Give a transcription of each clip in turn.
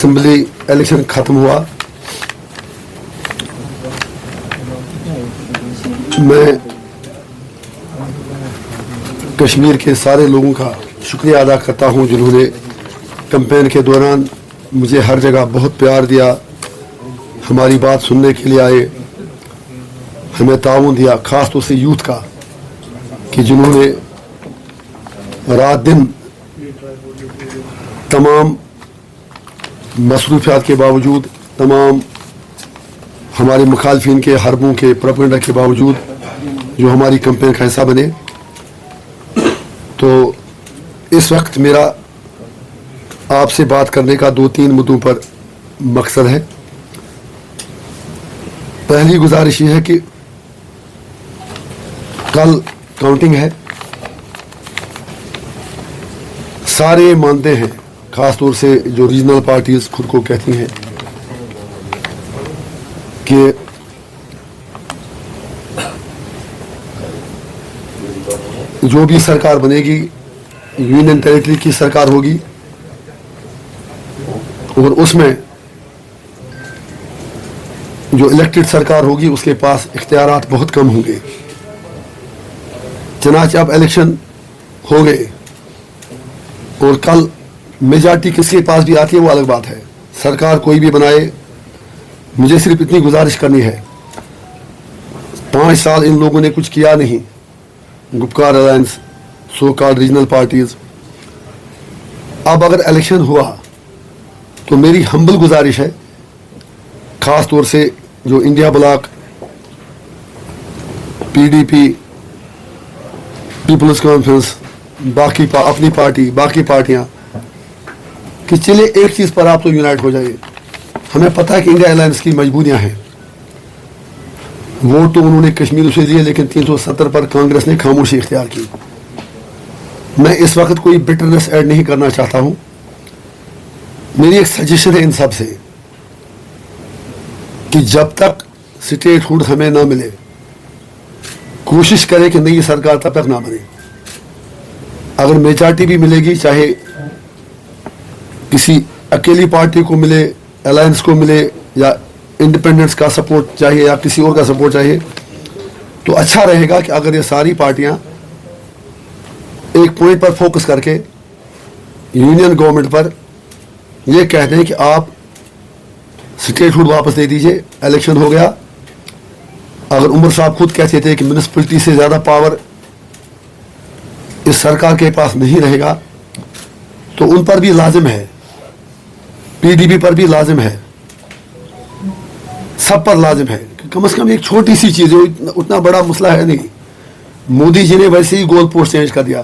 Assembly election खत्म हुआ। मैं कश्मीर के सारे लोगों का शुक्रिया अदा करता हूं जिन्होंने कैंपेन के दौरान मुझे हर जगह बहुत प्यार दिया, हमारी बात सुनने के लिए आए, हमें ताउन दिया, खास तौर से यूथ का कि जिन्होंने रात दिन तमाम मसरूफियात के बावजूद, तमाम हमारे मुखालफिन के हरबों के प्रोपेगेंडा के बावजूद जो हमारी कैंपेन का हिस्सा बने। तो इस वक्त मेरा आपसे बात करने का 2-3 मुद्दों पर मकसद है। पहली गुजारिश ये है कि कल काउंटिंग है, सारे मानते हैं, खास तौर से जो रीजनल पार्टीज खुद को कहती हैं कि जो भी सरकार बनेगी यूनियन टेरिटरी की सरकार होगी और उसमें जो इलेक्टेड सरकार होगी उसके पास इख्तियारात बहुत कम होंगे। चनाच अब इलेक्शन हो गए और कल मेजॉरिटी किसके पास भी आती है वो अलग बात है। सरकार कोई भी बनाए, मुझे सिर्फ इतनी गुजारिश करनी है, 5 साल इन लोगों ने कुछ किया नहीं, Gupkar alliance, so called regional parties. अब अगर इलेक्शन हुआ तो मेरी हम्बल गुजारिश है, खास तौर से जो India block, PDP, people's conference, बाकी अपनी पार्टी, बाकी पार्टियां, कि चले एक चीज पर आप तो यूनाइट हो जाइए। हमें पता है कि इंडिया अलायंस की मजबूरियां हैं, वोट तो उन्होंने कश्मीर से दिए लेकिन 370 पर कांग्रेस ने खामोशी इख्तियार की। मैं इस वक्त कोई बिटरनेस ऐड नहीं करना चाहता हूं। मेरी एक सजेशन है इन सब से कि जब तक स्टेटहुड हमें ना मिले, कोशिश करें कि नई सरकार तब तक ना बने। अगर मेजॉरिटी भी मिलेगी, चाहे किसी अकेली पार्टी को मिले, अलायंस को मिले, या इंडिपेंडेंस का सपोर्ट चाहिए या किसी और का सपोर्ट चाहिए, तो अच्छा रहेगा कि अगर ये सारी पार्टियां एक पॉइंट पर फोकस करके यूनियन गवर्नमेंट पर ये कहते हैं कि आप स्टेटहुड वापस दे दीजिए, इलेक्शन हो गया। अगर उमर साहब खुद कहते थे कि म्यूनिसिपैलिटी से ज्यादा पावर इस सरकार के पास नहीं रहेगा, तो उन पर भी लाजिम है, पीडीपी पर भी लाजिम है, सब पर लाजिम है। कम से कम एक छोटी सी चीज है, उतना बड़ा मसला है नहीं। मोदी जी ने वैसे ही गोल पोस्ट चेंज कर दिया,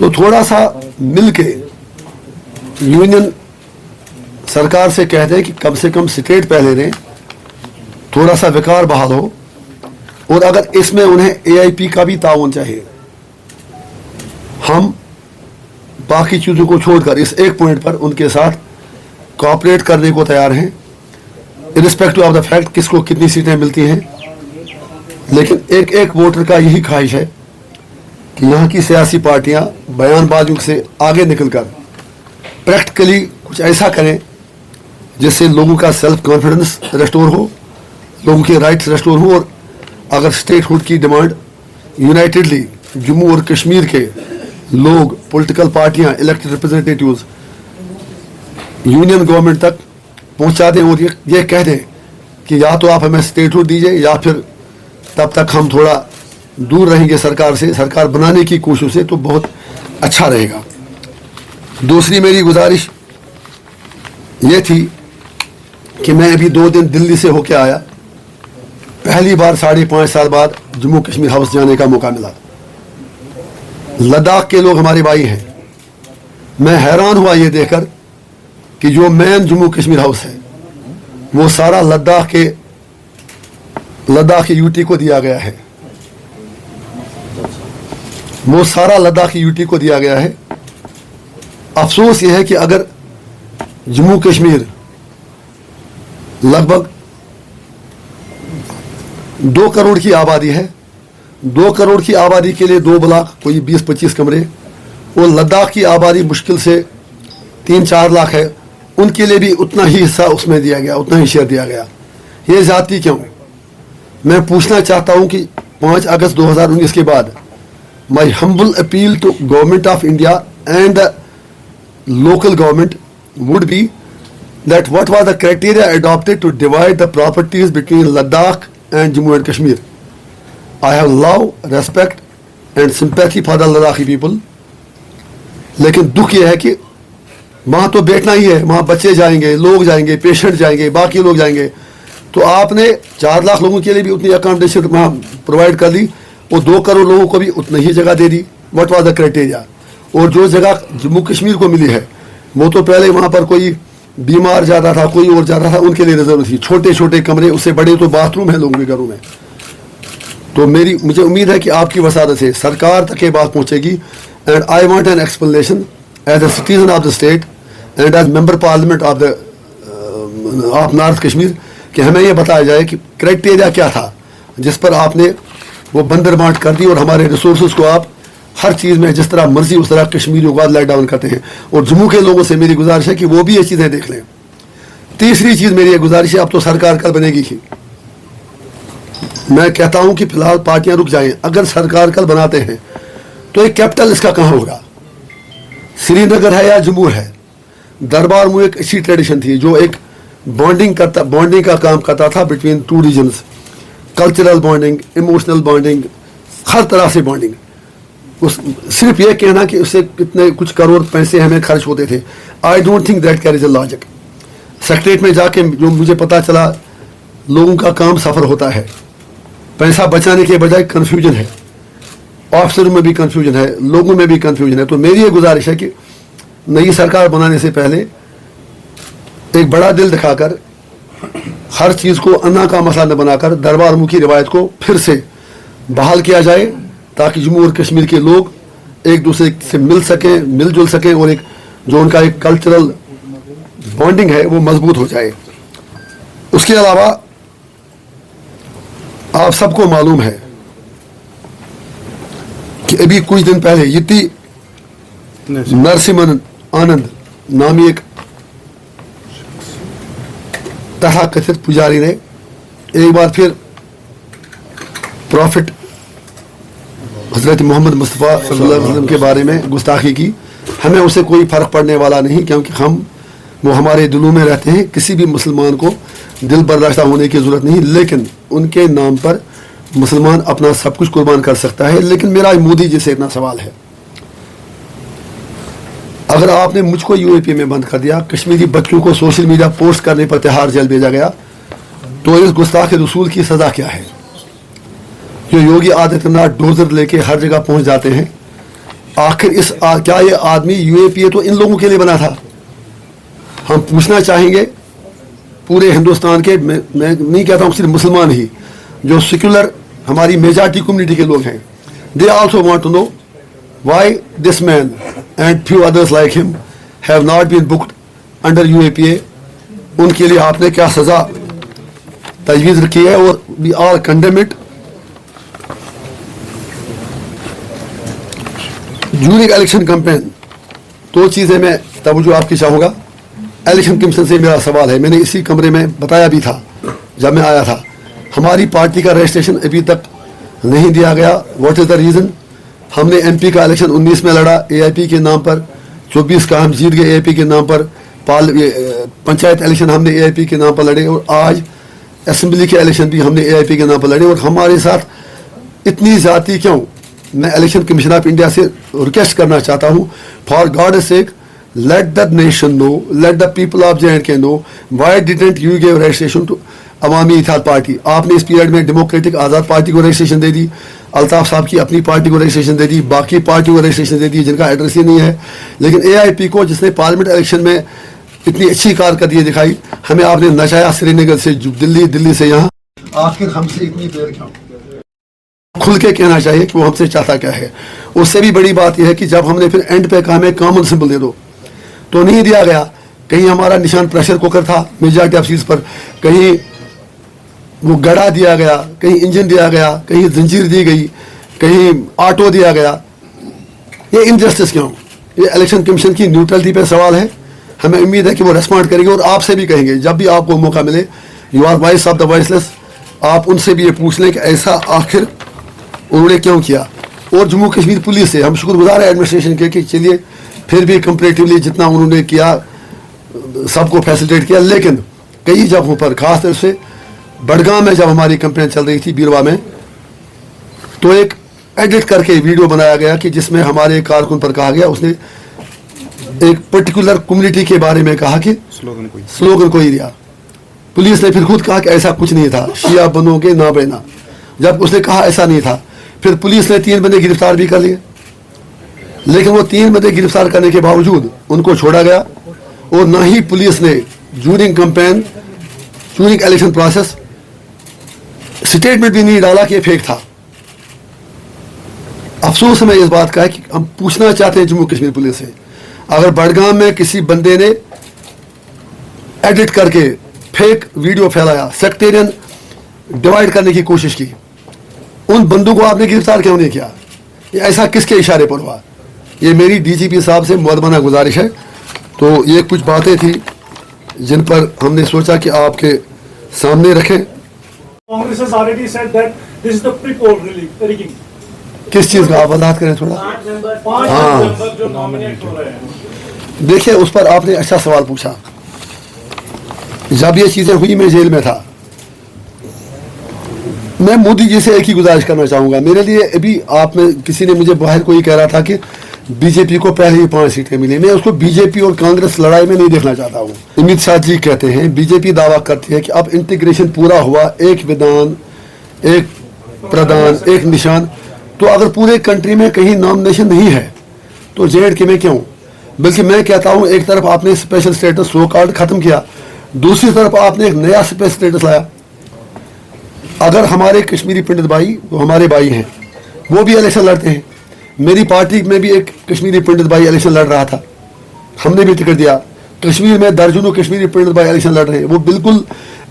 तो थोड़ा सा मिलके यूनियन सरकार से कहते हैं कि कम से कम स्टेट पहले दें, थोड़ा सा विकार बहाल हो, और अगर इसमें उन्हें एआईपी का भी ताउन चाहिए, हम बाकी चीजों को छोड़कर इस एक पॉइंट पर उनके साथ कोऑपरेट करने को तैयार हैं, इरिस्पेक्टिव ऑफ द फैक्ट किसको कितनी सीटें मिलती हैं। लेकिन एक एक वोटर का यही ख्वाहिश है कि यहाँ की सियासी पार्टियां बयानबाजियों से आगे निकलकर प्रैक्टिकली कुछ ऐसा करें जिससे लोगों का सेल्फ कॉन्फिडेंस रेस्टोर हो, लोगों के राइट्स रेस्टोर हो, और अगर स्टेटहुड की डिमांड यूनाइटेडली जम्मू और कश्मीर के लोग, पॉलिटिकल पार्टियां, इलेक्टेड रिप्रेजेंटेटिव्स यूनियन गवर्नमेंट तक पहुंचा दें और ये कह दें कि या तो आप हमें स्टेटहुड दीजिए या फिर तब तक हम थोड़ा दूर रहेंगे सरकार से, सरकार बनाने की कोशिश से, तो बहुत अच्छा रहेगा। दूसरी मेरी गुजारिश ये थी कि मैं अभी 2 दिन दिल्ली से होके आया, पहली बार 5.5 साल बाद जम्मू कश्मीर हाउस जाने का मौका मिला। लद्दाख के लोग हमारे भाई हैं। मैं हैरान हुआ ये देखकर कि जो मेन जम्मू कश्मीर हाउस है वो सारा लद्दाख के यूटी को दिया गया है, वो सारा लद्दाख की यूटी को दिया गया है। अफसोस यह है कि अगर जम्मू कश्मीर लगभग 2 करोड़ की आबादी है, 2 करोड़ की आबादी के लिए 2 ब्लॉक, कोई 20-25 कमरे, और लद्दाख की आबादी मुश्किल से 3-4 लाख है, उनके लिए भी उतना ही हिस्सा उसमें दिया गया, उतना ही शेयर दिया गया। ये ज़्यादती क्यों? मैं पूछना चाहता हूं कि 5 अगस्त 2019 के बाद my humble appeal to government of India and the local government would be that what was the criteria adopted to divide the properties between Ladakh and Jammu and Kashmir. I have love, respect and sympathy for the Ladakhi people. लेकिन दुख यह है कि वहाँ तो बैठना ही है, वहाँ बच्चे जाएंगे, लोग जाएंगे, पेशेंट जाएंगे, बाकी लोग जाएंगे। तो आपने 4 लाख लोगों के लिए भी उतनी अकोमोडेशन वहाँ प्रोवाइड कर दी और 2 करोड़ लोगों को भी उतनी ही जगह दे दी। What was the criteria? और जो जगह जम्मू कश्मीर को मिली है वो तो पहले वहाँ पर कोई बीमार जाता था, कोई और जाता था, उनके लिए रिजर्व थी। छोटे छोटे कमरे, उससे बड़े तो बाथरूम है लोगों के घरों में। तो मुझे उम्मीद है कि आपकी वसादत से सरकार तक ये बात पहुँचेगी। And I want an explanation as a citizen of the state and as member parliament of north Kashmir कि हमें ये बताया जाए कि क्राइटेरिया क्या था जिस पर आपने वो बंदर बांट कर दी और हमारे रिसोर्सेज को आप हर चीज़ में जिस तरह मर्जी उस तरह कश्मीरियों को लेट डाउन करते हैं। और जम्मू के लोगों से मेरी गुजारिश है कि वो भी ये चीज़ें देख लें। तीसरी चीज़ मेरी ये गुजारिश है, अब तो सरकार कल बनेगी ही। मैं कहता हूं कि फिलहाल पार्टियां रुक जाएं। अगर सरकार कल बनाते हैं तो एक कैपिटल इसका कहां होगा? श्रीनगर है या जम्मू है? दरबार में एक अच्छी ट्रेडिशन थी जो एक बॉन्डिंग का काम करता था between 2 regions, cultural bonding, emotional bonding, हर तरह से बॉन्डिंग। सिर्फ ये कहना कि उससे कितने कुछ करोड़ पैसे हमें खर्च होते थे, I don't think that carries a logic. Secretariat में जाके जो मुझे पता चला, लोगों का काम सफर होता है, पैसा बचाने के बजाय कंफ्यूजन है, ऑफिसरों में भी कंफ्यूजन है, लोगों में भी कंफ्यूजन है। तो मेरी ये गुजारिश है कि नई सरकार बनाने से पहले एक बड़ा दिल दिखाकर हर चीज़ को अन्ना का मसला न बनाकर दरबार मुखी रिवायत को फिर से बहाल किया जाए ताकि जम्मू और कश्मीर के लोग एक दूसरे से मिल सकें, मिलजुल सकें और एक जो उनका एक कल्चरल बॉन्डिंग है वो मजबूत हो जाए। उसके अलावा आप सबको मालूम है कि अभी कुछ दिन पहले यति नरसिम्हन आनंद नामी एक तथाकथित पुजारी ने एक बार फिर प्रॉफिट हजरत मोहम्मद मुस्तफ़ा सल्लल्लाहु अलैहि वसल्लम के बारे में गुस्ताखी की। हमें उससे कोई फ़र्क पड़ने वाला नहीं, क्योंकि वो हमारे दिलों में रहते हैं। किसी भी मुसलमान को दिल बर्दाश्त होने की ज़रूरत नहीं, लेकिन उनके नाम पर मुसलमान अपना सब कुछ कुर्बान कर सकता है। लेकिन मेरा मोदी जी से इतना सवाल है, अगर आपने मुझको यूएपी में बंद कर दिया, कश्मीरी बच्चों को सोशल मीडिया पोस्ट करने पर तिहाड़ जेल भेजा गया, तो इस गुस्ताख रसूल की सज़ा क्या है? जो योगी आदित्यनाथ डोजर लेके हर जगह पहुंच जाते हैं, आखिर क्या ये आदमी यूएपीए तो इन लोगों के लिए बना था? हम पूछना चाहेंगे पूरे हिंदुस्तान के, मैं नहीं कहता हूँ सिर्फ मुसलमान ही, जो सेक्युलर हमारी मेजॉरिटी कम्युनिटी के लोग हैं, they also want to know why this man and few others like him have not been booked under UAPA. उनके लिए आपने क्या सजा तजवीज़ रखी है? और we are condemn it. During election campaign 2 चीज़ें मैं तवज्जो आपकी चाहूँगा। इलेक्शन कमीशन से मेरा सवाल है, मैंने इसी कमरे में बताया भी था जब मैं आया था, हमारी पार्टी का रजिस्ट्रेशन अभी तक नहीं दिया गया। What is the reason? हमने एमपी का इलेक्शन 19 में लड़ा एआईपी के नाम पर, 24 का हम जीत गए एआईपी के नाम पर, पंचायत इलेक्शन हमने एआईपी के नाम पर लड़े, और आज असेंबली के इलेक्शन भी हमने एआईपी के नाम पर लड़े। और हमारे साथ इतनी ज़्यादती क्यों? मैं इलेक्शन कमीशन ऑफ इंडिया से रिक्वेस्ट करना चाहता हूँ, for God sake let the nation know, let the people of J&K know why didn't you give registration to Awami Ittehad party. आपने इस पीरियड में डेमोक्रेटिक आज़ाद पार्टी को रजिस्ट्रेशन दे दी, अल्ताफ साहब की अपनी पार्टी को रजिस्ट्रेशन दे दी, बाकी पार्टी को रजिस्ट्रेशन दे दी जिनका एड्रेस ही नहीं है। लेकिन एआईपी को, जिसने पार्लियामेंट इलेक्शन में इतनी अच्छी कारकर्दगी दिखाई, हमें आपने नचाया श्रीनगर से दिल्ली, दिल्ली से यहाँ। आखिर हमसे इतनी देर क्यों? खुल के कहना चाहिए कि वो हमसे चाहता क्या है। उससे भी बड़ी बात यह है कि जब हमने फिर एंड पे कहा हमें कॉमन सिंबल दे दो, तो नहीं दिया गया। कहीं हमारा निशान प्रेशर कुकर था मेजॉरिटी ऑफ सीट्स पर, कहीं वो गड़ा दिया गया, कहीं इंजन दिया गया, कहीं जंजीर दी गई, कहीं ऑटो दिया गया। ये इनजस्टिस क्यों? ये इलेक्शन कमीशन की न्यूट्रलिटी पे सवाल है। हमें उम्मीद है कि वो रेस्पॉन्ड करेंगे और आपसे भी कहेंगे जब भी आपको मौका मिले, you are voice of the voiceless, आप उनसे भी ये पूछ लें कि ऐसा आखिर उन्होंने क्यों किया। और जम्मू कश्मीर पुलिस से हम शुक्रगुजार हैं एडमिनिस्ट्रेशन के कि चलिए फिर भी कंपेरेटिवली जितना उन्होंने किया सबको फैसिलिटेट किया, लेकिन कई जगहों पर खास तौर से बड़गाम में जब हमारी कंपेन चल रही थी बीरवा में, तो एक एडिट करके वीडियो बनाया गया कि जिसमें हमारे कारकुन पर कहा गया, उसने एक पर्टिकुलर कम्युनिटी के बारे में कहा कि स्लोगन कोई दिया। पुलिस ने फिर खुद कहा कि ऐसा कुछ नहीं था, शिया बनोगे ना बना, जब उसने कहा ऐसा नहीं था। फिर पुलिस ने 3 बंदे गिरफ्तार भी कर लिए, लेकिन वो 3 बंदे गिरफ्तार करने के बावजूद उनको छोड़ा गया और ना ही पुलिस ने during campaign, during election process statement भी नहीं डाला कि ये फेक था। अफसोस हमें इस बात का है कि हम पूछना चाहते हैं जम्मू कश्मीर पुलिस से, अगर बड़गाम में किसी बंदे ने एडिट करके फेक वीडियो फैलाया, सेक्टेरियन डिवाइड करने की कोशिश की, उन बंदों को आपने गिरफ्तार क्यों नहीं किया? ये ऐसा किसके इशारे पर हुआ? ये मेरी डीजीपी साहब से मुअद्दबना गुजारिश है। तो ये कुछ बातें थी जिन पर हमने सोचा कि आपके सामने रखें। Congress has already said that this is the pre-poll rigging. किस चीज़ का आप वजाहत करें थोड़ा? 5 हाँ। नंबर जो नॉमिनेट हो रहे हैं। देखिए, उस पर आपने अच्छा सवाल पूछा। जब ये चीज़ें हुई मैं जेल में था। मैं मोदी जी से एक ही गुजारिश करना चाहूँगा, मेरे लिए अभी आप में किसी ने मुझे बाहर कोई कह रहा था कि बीजेपी को पहले ही 5 सीटें मिली, मैं उसको बीजेपी और कांग्रेस लड़ाई में नहीं देखना चाहता हूँ। अमित शाह जी कहते हैं, बीजेपी दावा करती है कि अब इंटीग्रेशन पूरा हुआ, एक विधान, एक प्रधान, एक निशान। तो अगर पूरे कंट्री में कहीं नॉमिनेशन नहीं है तो JNK में क्यों? बल्कि मैं कहता हूँ, एक तरफ आपने स्पेशल स्टेटस सो कॉल्ड खत्म किया, दूसरी तरफ आपने एक नया स्पेशल स्टेटस लाया। अगर हमारे कश्मीरी पंडित भाई, वो हमारे भाई हैं, वो भी इलेक्शन लड़ते हैं। मेरी पार्टी में भी एक कश्मीरी पंडित भाई इलेक्शन लड़ रहा था, हमने भी टिकट दिया। कश्मीर में दर्जनों कश्मीरी पंडित भाई इलेक्शन लड़ रहे हैं, वो बिल्कुल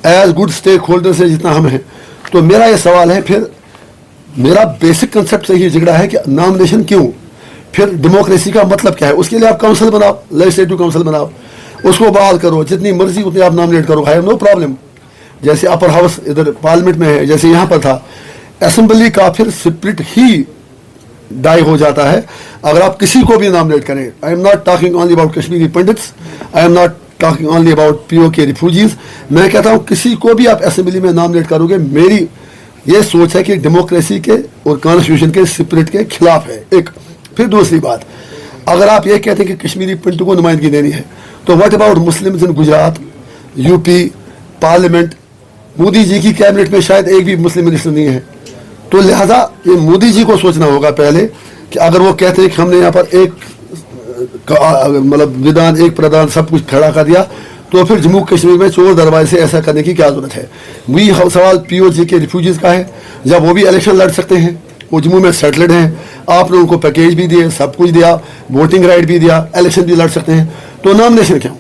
एज गुड स्टेक होल्डर से जितना हम हैं। तो मेरा ये सवाल है, फिर मेरा बेसिक कंसेप्ट से ही झगड़ा है कि नॉमिनेशन क्यों? फिर डेमोक्रेसी का मतलब क्या है? उसके लिए आप काउंसिल बनाओ, लेजिस्लेटिव काउंसिल बनाओ, उसको बहाल करो, जितनी मर्जी उतनी आप नॉमिनेट करो, आई हैव नो प्रॉब्लम। जैसे अपर हाउस इधर पार्लियामेंट में है, जैसे यहाँ पर था। असेंबली का फिर स्प्लिट ही डाई हो जाता है अगर आप किसी को भी नॉमिनेट करें। I am not talking only about Kashmiri pandits, I am not talking only about POK refugees. मैं कहता हूँ किसी को भी आप असेंबली में नॉमिनेट करोगे, मेरी ये सोच है कि डेमोक्रेसी के और कॉन्स्टिट्यूशन के स्पिरिट के खिलाफ है। एक फिर दूसरी बात, अगर आप ये कहते हैं कि कश्मीरी पंडितों को नुमाइंदगी देनी है, तो what about Muslims in Gujarat, UP, parliament? Modi ji की कैबिनेट में शायद एक भी मुस्लिम मिनिस्टर नहीं है। तो लिहाजा ये मोदी जी को सोचना होगा पहले कि अगर वो कहते हैं कि हमने यहाँ पर एक मतलब विधान, एक प्रधान, सब कुछ खड़ा कर दिया, तो फिर जम्मू कश्मीर में चोर दरवाजे से ऐसा करने की क्या जरूरत है? वही सवाल POK के रिफ्यूजीज का है, जब वो भी इलेक्शन लड़ सकते हैं, वो जम्मू में सेटल्ड हैं, आपने उनको पैकेज भी दिए, सब कुछ दिया, वोटिंग राइट भी दिया, इलेक्शन भी लड़ सकते हैं, तो नॉमिनेशन क्यों?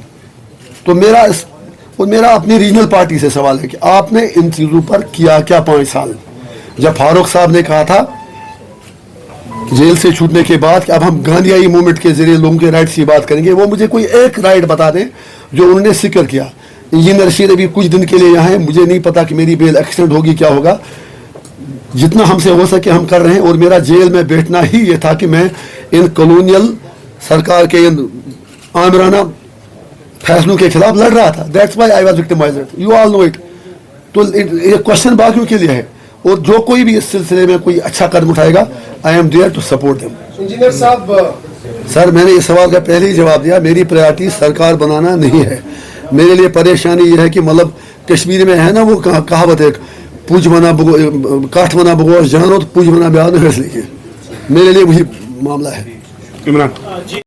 तो मेरा अपनी रीजनल पार्टी से सवाल है कि आपने इन चीज़ों पर किया क्या 5 साल? जब फारूक साहब ने कहा था जेल से छूटने के बाद कि अब हम गांधीयाई मूवमेंट के जरिए लोगों के राइट्स की बात करेंगे, वो मुझे कोई एक राइट बता दें जो उन्होंने जिक्र किया। इंजीनियर रशीद अभी कुछ दिन के लिए यहाँ है, मुझे नहीं पता कि मेरी बेल एक्सटेंड होगी क्या होगा। जितना हमसे हो सके हम कर रहे हैं, और मेरा जेल में बैठना ही ये था कि मैं इन कॉलोनियल सरकार के इन आमिराना फैसलों के खिलाफ लड़ रहा था। That's why I was victimised, you all know it. तो ये क्वेश्चन बाकियों के लिए है, और जो कोई भी इस सिलसिले में कोई अच्छा कदम उठाएगा, I am there to support them. Engineer साहब, सर मैंने इस सवाल का पहले ही जवाब दिया, मेरी प्रायोरिटी सरकार बनाना नहीं है। मेरे लिए परेशानी ये है कि मतलब कश्मीर में है ना वो कहावत एक, पूज बना काठ बना बगोश जानो तो पूज बना ब्याह न, मेरे लिए वही मामला है। इमरान